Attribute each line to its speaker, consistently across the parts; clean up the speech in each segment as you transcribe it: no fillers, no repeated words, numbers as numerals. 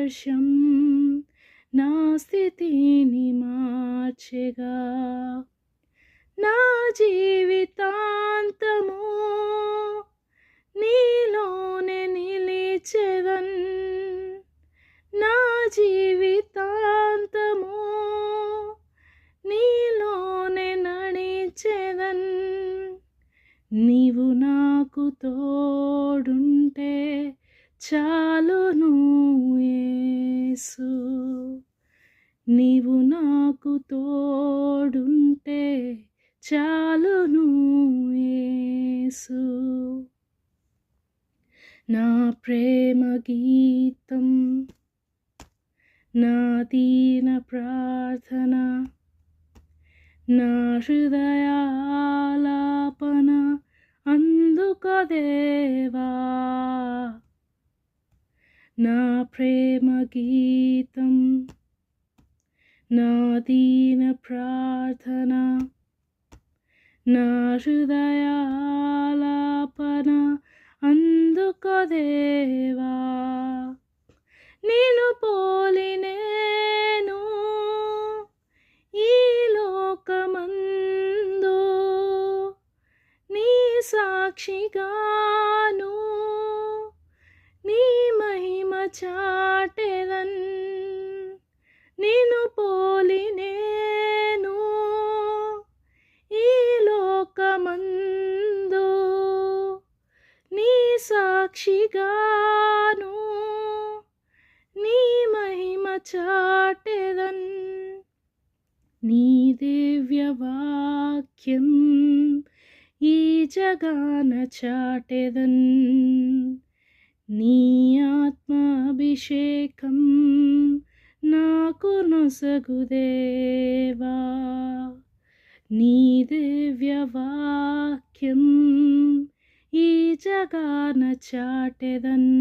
Speaker 1: స్పర్శం నా స్థితిని మార్చెగా. నా జీవితాంతము నీలోనే నిలిచెదన్. నా జీవితాంతము నీలోనే నడిచెదన్. నీవు నాకు తోడుంటే చాలును యేసు. నీవు నాకు తోడుంటే చాలును యేసు. నా ప్రేమ గీతం, నా దీన ప్రార్థన, నా హృదయాలాపన అందుకో దేవా. నా ప్రేమ గీతం, నా దీన ప్రార్థన, నా హృదయాలాపన అందుకో దేవా. నిన్ను పోలి నేను ఈ లోకమందు నీ సాక్షిగాను నీ మహిమ చాటెదన్. నిన్ను పోలి నేను ఈ లోకమందు నీ సాక్షిగాను నీ మహిమ చాటెదన్. నీ దివ్య వాక్యం ఈ జగాన చాటెదన్. నీ ఆత్మాభిషేకం నాకు నొసగు దేవా. నీ దివ్య వాక్యం ఈ జగాన చాటెదన్.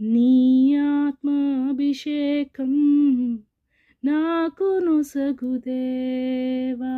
Speaker 1: నీ ఆత్మాభిషేకం నాకు నొసగు దేవా.